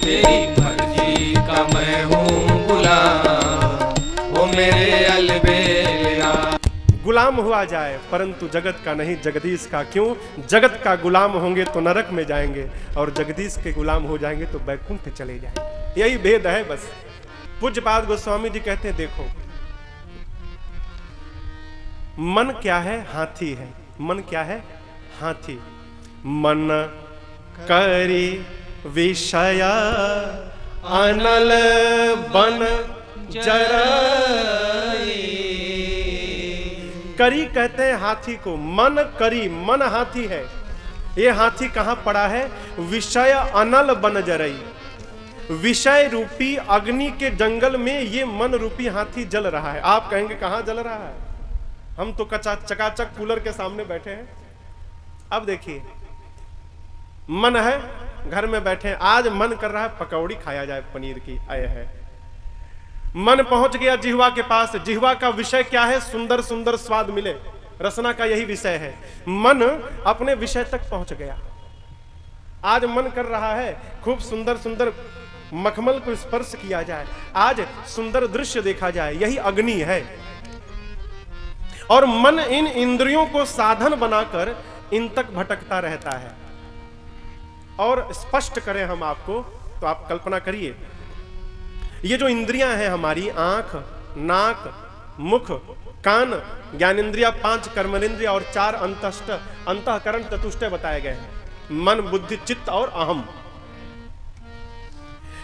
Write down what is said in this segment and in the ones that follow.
तेरी मर्जी का मैं हूँ गुलाम, ओ मेरे अलबेला। गुलाम हुआ जाए परंतु जगत का नहीं, जगदीश का। क्यों? जगत का गुलाम होंगे तो नरक में जाएंगे, और जगदीश के गुलाम हो जाएंगे तो बैकुंठ चले जाएंगे। यही भेद है बस। पूज्यपाद गोस्वामी जी कहते हैं, देखो मन क्या है? हाथी है। मन क्या है? हाथी। मन करी विषय अनल बन जराई। करी कहते हैं हाथी को। मन करी, मन हाथी है। ये हाथी कहां पड़ा है? विषय अनल बन जरई। विषय रूपी अग्नि के जंगल में ये मन रूपी हाथी जल रहा है। आप कहेंगे कहां जल रहा है? हम तो चकाचक कूलर के सामने बैठे हैं। अब देखिए, मन है, घर में बैठे हैं, आज मन कर रहा है पकौड़ी खाया जाए पनीर की। आए है, मन पहुंच गया जिह्वा के पास। जिह्वा का विषय क्या है? सुंदर सुंदर स्वाद मिले, रसना का यही विषय है। मन अपने विषय तक पहुंच गया। आज मन कर रहा है खूब सुंदर सुंदर मखमल को स्पर्श किया जाए, आज सुंदर दृश्य देखा जाए। यही अग्नि है। और मन इन इंद्रियों को साधन बनाकर इन तक भटकता रहता है। और स्पष्ट करें हम आपको, तो आप कल्पना करिए, ये जो इंद्रियां हैं हमारी, आंख, नाक, मुख, कान, ज्ञानेंद्रिया, 5 कर्मेंद्रिया और 4 अंतःकरण चतुष्टय बताए गए हैं। मन, बुद्धि, चित्त और अहम।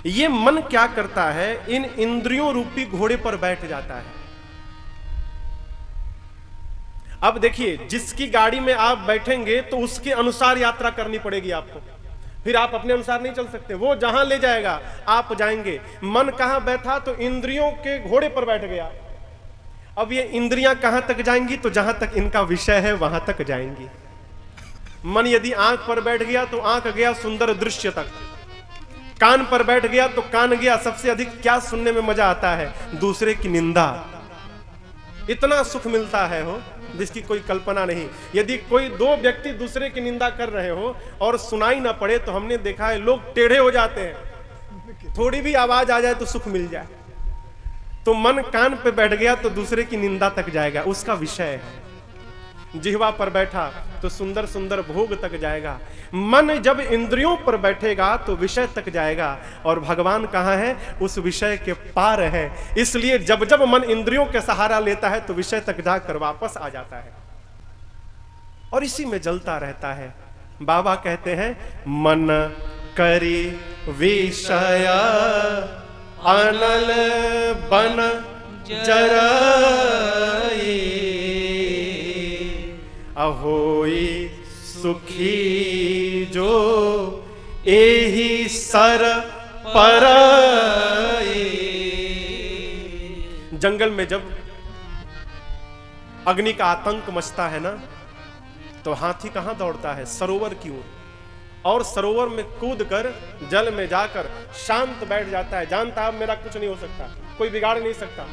ये मन क्या करता है? इन इंद्रियों रूपी घोड़े पर बैठ जाता है। अब देखिए, जिसकी गाड़ी में आप बैठेंगे तो उसके अनुसार यात्रा करनी पड़ेगी आपको। फिर आप अपने अनुसार नहीं चल सकते। वो जहां ले जाएगा आप जाएंगे। मन कहां बैठा? तो इंद्रियों के घोड़े पर बैठ गया। अब ये इंद्रियां कहां तक जाएंगी? तो जहां तक इनका विषय है वहां तक जाएंगी। मन यदि आंख पर बैठ गया तो आंख गया सुंदर दृश्य तक। कान पर बैठ गया तो कान गया, सबसे अधिक क्या सुनने में मजा आता है? दूसरे की निंदा। इतना सुख मिलता है हो जिसकी कोई कल्पना नहीं। यदि कोई 2 व्यक्ति दूसरे की निंदा कर रहे हो और सुनाई ना पड़े तो हमने देखा है लोग टेढ़े हो जाते हैं। थोड़ी भी आवाज आ जाए तो सुख मिल जाए। तो मन कान पे बैठ गया तो दूसरे की निंदा तक जाएगा, उसका विषय है। जिह्वा पर बैठा तो सुंदर सुंदर भोग तक जाएगा। मन जब इंद्रियों पर बैठेगा तो विषय तक जाएगा, और भगवान कहाँ है? उस विषय के पार है। इसलिए जब जब मन इंद्रियों के सहारा लेता है तो विषय तक जाकर वापस आ जाता है और इसी में जलता रहता है। बाबा कहते हैं, मन करी विषय अनल बन जराई। अहोई सुखी जो एही सर पराई। जंगल में जब अग्नि का आतंक मचता है ना, तो हाथी कहां दौड़ता है? सरोवर की ओर। और सरोवर में कूदकर जल में जाकर शांत बैठ जाता है। जानता है मेरा कुछ नहीं हो सकता, कोई बिगाड़ नहीं सकता।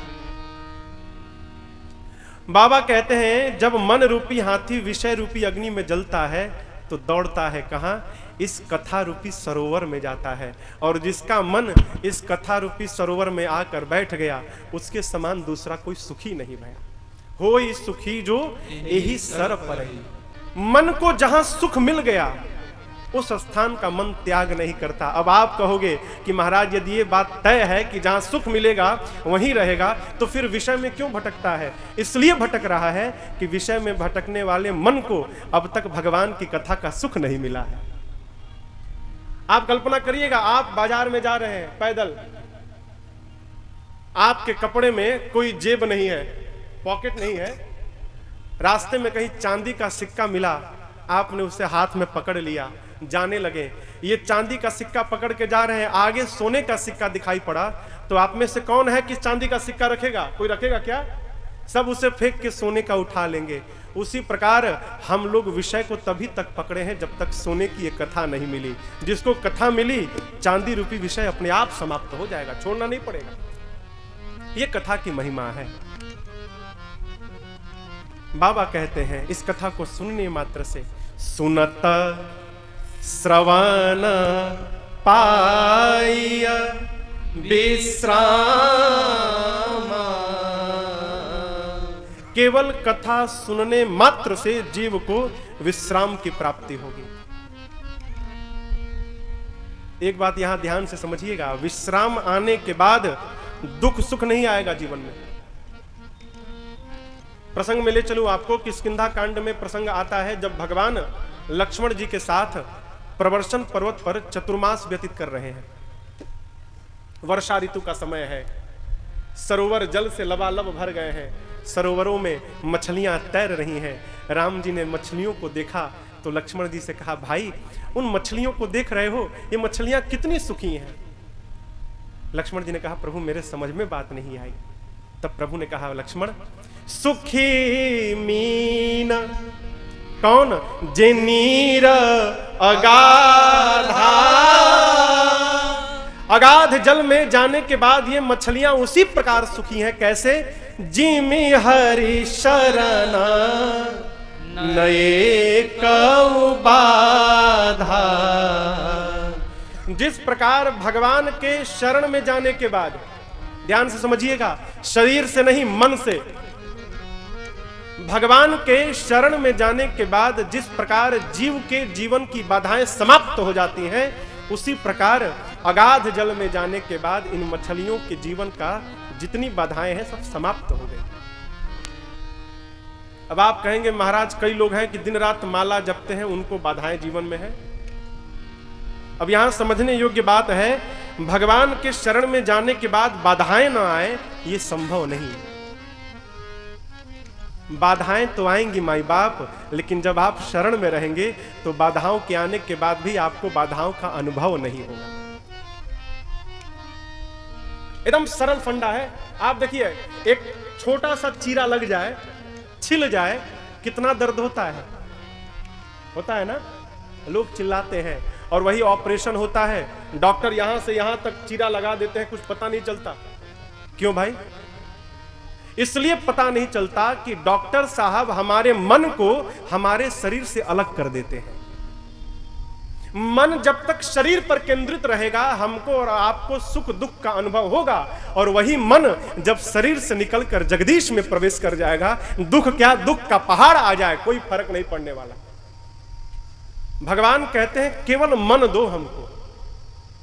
बाबा कहते हैं, जब मन रूपी हाथी विषय रूपी अग्नि में जलता है तो दौड़ता है कहां? इस कथा रूपी सरोवर में जाता है। और जिसका मन इस कथा रूपी सरोवर में आकर बैठ गया, उसके समान दूसरा कोई सुखी नहीं भया। होई सुखी जो यही सर परही। मन को जहां सुख मिल गया उस स्थान का मन त्याग नहीं करता। अब आप कहोगे कि महाराज यदि ये बात तय है कि जहां सुख मिलेगा वहीं रहेगा, तो फिर विषय में क्यों भटकता है? इसलिए भटक रहा है कि विषय में भटकने वाले मन को अब तक भगवान की कथा का सुख नहीं मिला है। आप कल्पना करिएगा, आप बाजार में जा रहे हैं पैदल, आपके कपड़े में कोई जेब नहीं है, पॉकेट नहीं है, रास्ते में कहीं चांदी का सिक्का मिला, आपने उसे हाथ में पकड़ लिया, जाने लगे। ये चांदी का सिक्का पकड़ के जा रहे हैं, आगे सोने का सिक्का दिखाई पड़ा, तो आप में से कौन है कि चांदी का सिक्का रखेगा? कोई रखेगा क्या? सब उसे फेंक के सोने का उठा लेंगे। उसी प्रकार हम लोग विषय को तभी तक पकड़े हैं जब तक सोने की एक कथा नहीं मिली। जिसको कथा मिली, चांदी रूपी विषय अपने आप समाप्त हो जाएगा, छोड़ना नहीं पड़ेगा। ये कथा की महिमा है। बाबा कहते हैं, इस कथा को सुनने मात्र से, सुनत श्रवण पाइय विश्राम। केवल कथा सुनने मात्र से जीव को विश्राम की प्राप्ति होगी। एक बात यहां ध्यान से समझिएगा, विश्राम आने के बाद दुख सुख नहीं आएगा जीवन में। प्रसंग में ले चलूं आपको, किष्किंधा कांड में प्रसंग आता है जब भगवान लक्ष्मण जी के साथ प्रवर्षण पर्वत पर चतुर्मास व्यतीत कर रहे हैं। वर्षा ऋतु का समय है, सरोवर जल से लबालब भर गए हैं, सरोवरों में मछलियां तैर रही हैं। राम जी ने मछलियों को देखा तो लक्ष्मण जी से कहा, भाई उन मछलियों को देख रहे हो, ये मछलियां कितनी सुखी हैं। लक्ष्मण जी ने कहा, प्रभु मेरे समझ में बात नहीं आई। तब प्रभु ने कहा, लक्ष्मण सुखी मीन कौन, जे नीर अगाधा। अगाध जल में जाने के बाद ये मछलियां उसी प्रकार सुखी हैं। कैसे? जिमि हरि शरण नए कौ बाधा। जिस प्रकार भगवान के शरण में जाने के बाद, ध्यान से समझिएगा, शरीर से नहीं मन से, भगवान के शरण में जाने के बाद जिस प्रकार जीव के जीवन की बाधाएं समाप्त हो जाती हैं, उसी प्रकार अगाध जल में जाने के बाद इन मछलियों के जीवन का जितनी बाधाएं हैं सब समाप्त हो गई। अब आप कहेंगे, महाराज कई लोग हैं कि दिन रात माला जपते हैं, उनको बाधाएं जीवन में है। अब यहां समझने योग्य बात है, भगवान के शरण में जाने के बाद बाधाएं ना आए, ये संभव नहीं। बाधाएं तो आएंगी माई बाप, लेकिन जब आप शरण में रहेंगे तो बाधाओं के आने के बाद भी आपको बाधाओं का अनुभव नहीं होगा। एकदम सरल फंडा है। आप देखिए, एक छोटा सा चीरा लग जाए, छिल जाए, कितना दर्द होता है ना। लोग चिल्लाते हैं, और वही ऑपरेशन होता है, डॉक्टर यहां से यहां तक चीरा लगा देते हैं, कुछ पता नहीं चलता। क्यों भाई? इसलिए पता नहीं चलता कि डॉक्टर साहब हमारे मन को हमारे शरीर से अलग कर देते हैं। मन जब तक शरीर पर केंद्रित रहेगा, हमको और आपको सुख दुख का अनुभव होगा, और वही मन जब शरीर से निकलकर जगदीश में प्रवेश कर जाएगा, दुख क्या, दुख का पहाड़ आ जाए, कोई फर्क नहीं पड़ने वाला। भगवान कहते हैं, केवल मन दो हमको,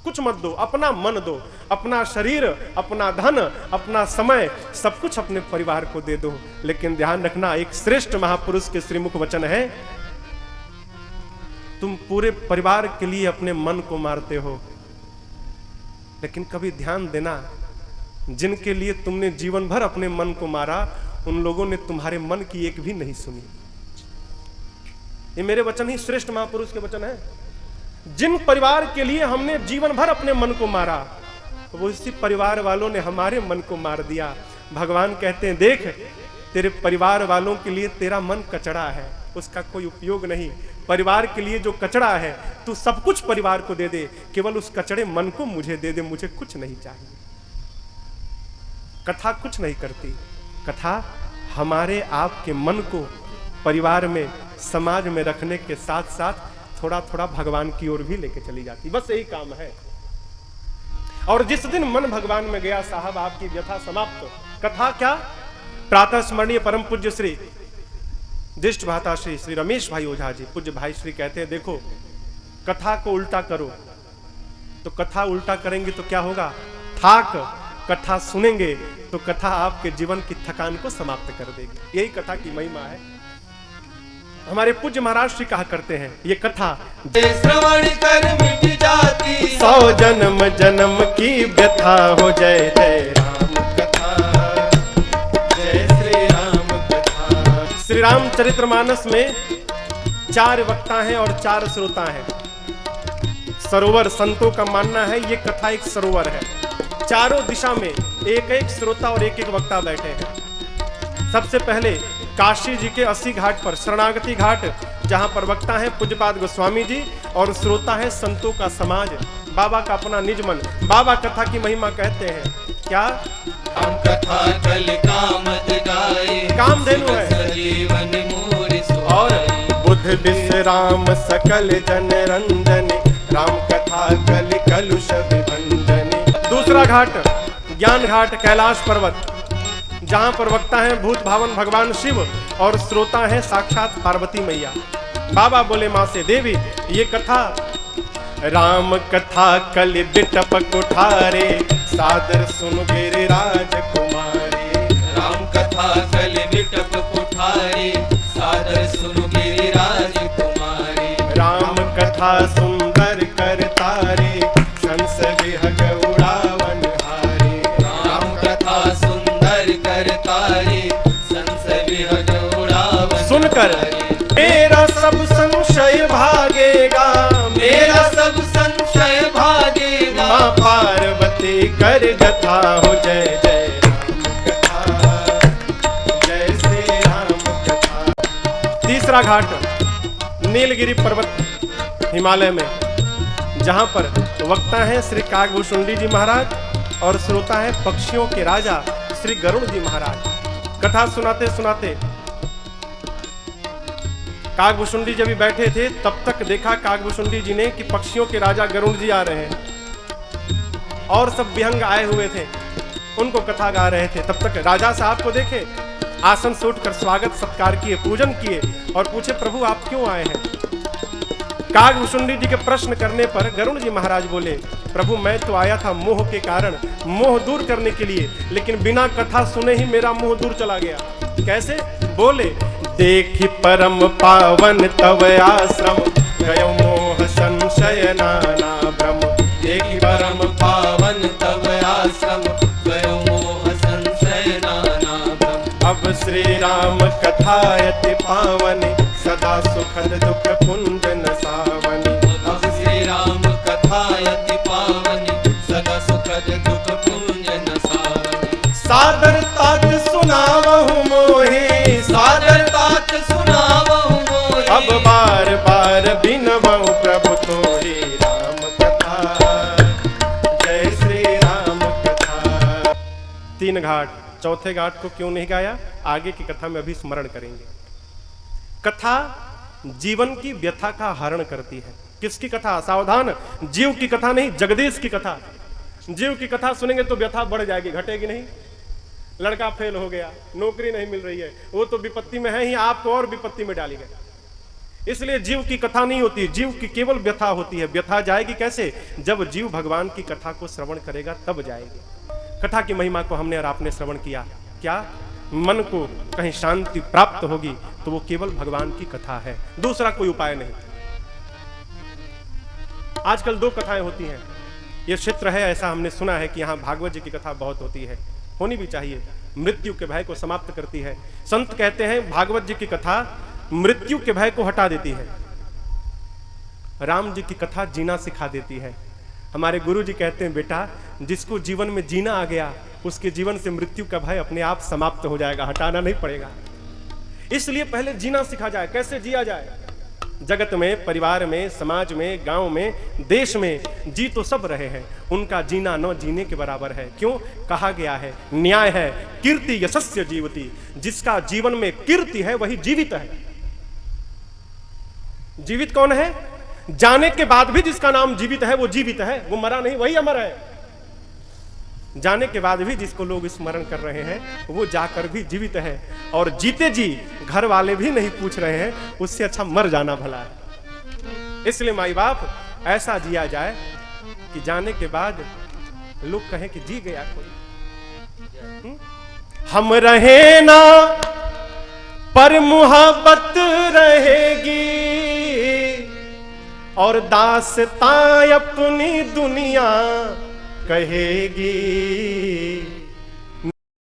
कुछ मत दो, अपना मन दो, अपना शरीर, अपना धन, अपना समय, सब कुछ अपने परिवार को दे दो। लेकिन ध्यान रखना, एक श्रेष्ठ महापुरुष के श्रीमुख वचन है, तुम पूरे परिवार के लिए अपने मन को मारते हो, लेकिन कभी ध्यान देना, जिनके लिए तुमने जीवन भर अपने मन को मारा, उन लोगों ने तुम्हारे मन की एक भी नहीं सुनी। ये मेरे वचन ही श्रेष्ठ महापुरुष के वचन है। जिन परिवार के लिए हमने जीवन भर अपने मन को मारा, वो इसी परिवार वालों ने हमारे मन को मार दिया। भगवान कहते हैं, देख तेरे परिवार वालों के लिए तेरा मन कचड़ा है, उसका कोई उपयोग नहीं। परिवार के लिए जो कचड़ा है, तू सब कुछ परिवार को दे दे, केवल उस कचड़े मन को मुझे दे दे, मुझे कुछ नहीं चाहिए। कथा कुछ नहीं करती, कथा हमारे आपके मन को परिवार में, समाज में रखने के साथ साथ थोड़ा थोड़ा भगवान की ओर भी लेके चली जाती, बस यही काम है। और जिस दिन मन भगवान में गया साहब, आपकी व्यथा समाप्त। कथा क्या? प्रातः स्मरणीय परम पूज्य श्री ज्येष्ठ भाता श्री रमेश भाई ओझा जी, पूज्य भाई श्री कहते हैं, देखो कथा को उल्टा करो, तो कथा उल्टा करेंगे तो क्या होगा? थाक। कथा सुनेंगे तो कथा आपके जीवन की थकान को समाप्त कर देगी। यही कथा की महिमा है। हमारे पूज्य महाराज श्री कहा करते हैं, ये कथा श्रवण कर मिट जाती, 100 जन्म जन्म की व्यथा हो। जय जय राम कथा, जय श्री राम कथा। श्री राम चरित्रमानस में 4 वक्ता हैं और 4 श्रोता हैं। सरोवर, संतों का मानना है ये कथा एक सरोवर है। चारों दिशा में एक एक श्रोता और एक एक वक्ता बैठे हैं। सबसे पहले काशी जी के 80 घाट पर, शरणागति घाट, जहां पर वक्ता है पूज्यपाद गोस्वामी जी और श्रोता है संतों का समाज, बाबा का अपना निज मन। बाबा कथा की महिमा कहते हैं क्या? हम कथा कल कामत गाए, कामधेनु है जीवन मोर और बुध विश्राम सकल जन रंजन, राम कथा कलि कलुष विभंजनी। दूसरा घाट ज्ञान घाट कैलाश पर्वत, जहां पर वक्ता है भूत भावन भगवान शिव और श्रोता है साक्षात पार्वती मैया। बाबा बोले मां से, देवी ये कथा राम कथा कलि बिटप कुठारे, सादर सुन गिरिराज कुमारी। राम कथा कलि बिटप कुठारे, सादर सुन गिरिराज कुमारी। राम कथा सुंदर कर तारे, संस विहग उड़ावन हारे। राम कथा सुंदर कर तारे, संस विहग उड़ावन सुनकर हारे। मेरा सब संशय भागेगा, मेरा सब संशय भागेगा। मां पार्वती कर कथा हो जय जय राम कथा, जय श्री राम कथा। तीसरा घाट नीलगिरी पर्वत हिमालय में, जहां पर वक्ता है श्री कागभूषुंडी जी महाराज और श्रोता है पक्षियों के राजा श्री गरुड़ जी महाराज। कथा सुनाते सुनाते कागभूषुंडी जब भी बैठे थे तब तक देखा कागभूषुंडी जी ने कि पक्षियों के राजा गरुड़ जी आ रहे हैं और सब विहंग आए हुए थे, उनको कथा गा रहे थे। तब तक राजा साहब को देखे, आसन से उठकर स्वागत सत्कार किए, पूजन किए और पूछे प्रभु आप क्यों आए हैं। कागभूषुंडी जी के प्रश्न करने पर गरुड़ जी महाराज बोले, प्रभु मैं तो आया था मोह के कारण, मोह दूर करने के लिए, लेकिन बिना कथा सुने ही मेरा मोह दूर चला गया। कैसे? बोले, देखि परम पावन तव आश्रम, गयो मोह संशय नाना भ्रम। देखि परम पावन तव आश्रम, गयो मोह संशय नाना भ्रम। अब श्री राम कथा अति पावनी, सदा सुखद दुख कुंज नसावनी। अब श्री राम कथा अति पावनी, सदा सुखद दुख कुंज नसावनी। सादर तात सुनावहु मोहि, सादर तात सुनावहु मोहि। अब बार बार बिनवहु प्रभु तोरी राम कथा, जय श्री राम कथा। तीन घाट, चौथे घाट को क्यों नहीं गाया, आगे की कथा में अभी स्मरण करेंगे। कथा जीवन की व्यथा का हरण करती है। किसकी कथा? सावधान, जीव की कथा नहीं, जगदीश की कथा। जीव की कथा सुनेंगे तो व्यथा बढ़ जाएगी, घटेगी नहीं। लड़का फेल हो गया, नौकरी नहीं मिल रही है, वो तो विपत्ति में है ही, आपको और विपत्ति में डाली गई। इसलिए जीव की कथा नहीं होती, जीव की केवल व्यथा होती है। व्यथा जाएगी कैसे? जब जीव भगवान की कथा को श्रवण करेगा तब जाएगी। कथा की महिमा को हमने और आपने श्रवण किया, क्या मन को कहीं शांति प्राप्त होगी तो वो केवल भगवान की कथा है, दूसरा कोई उपाय नहीं। आजकल दो कथाएं होती हैं, ये क्षेत्र है ऐसा हमने सुना है कि यहाँ भागवत जी की कथा बहुत होती है, होनी भी चाहिए, मृत्यु के भय को समाप्त करती है। संत कहते हैं भागवत जी की कथा मृत्यु के भय को हटा देती है, राम जी की कथा जीना सिखा देती है। हमारे गुरु जी कहते हैं बेटा जिसको जीवन में जीना आ गया उसके जीवन से मृत्यु का भय अपने आप समाप्त हो जाएगा, हटाना नहीं पड़ेगा। इसलिए पहले जीना सिखा जाए। कैसे जिया जाए? जगत में, परिवार में, समाज में, गांव में, देश में जी तो सब रहे हैं, उनका जीना न जीने के बराबर है। क्यों? कहा गया है, न्याय है कीर्ति यशस्य जीवति, जिसका जीवन में कीर्ति है वही जीवित है। जीवित कौन है? जाने के बाद भी जिसका नाम जीवित है वो जीवित है, वो मरा नहीं, वही अमर है। जाने के बाद भी जिसको लोग स्मरण कर रहे हैं वो जाकर भी जीवित है, और जीते जी घर वाले भी नहीं पूछ रहे हैं, उससे अच्छा मर जाना भला है। इसलिए माई बाप ऐसा जिया जाए कि जाने के बाद लोग कहें कि जी गया कोई। हम रहे ना पर मुहब्बत रहेगी, और दास्तां अपनी दुनिया कहेगी।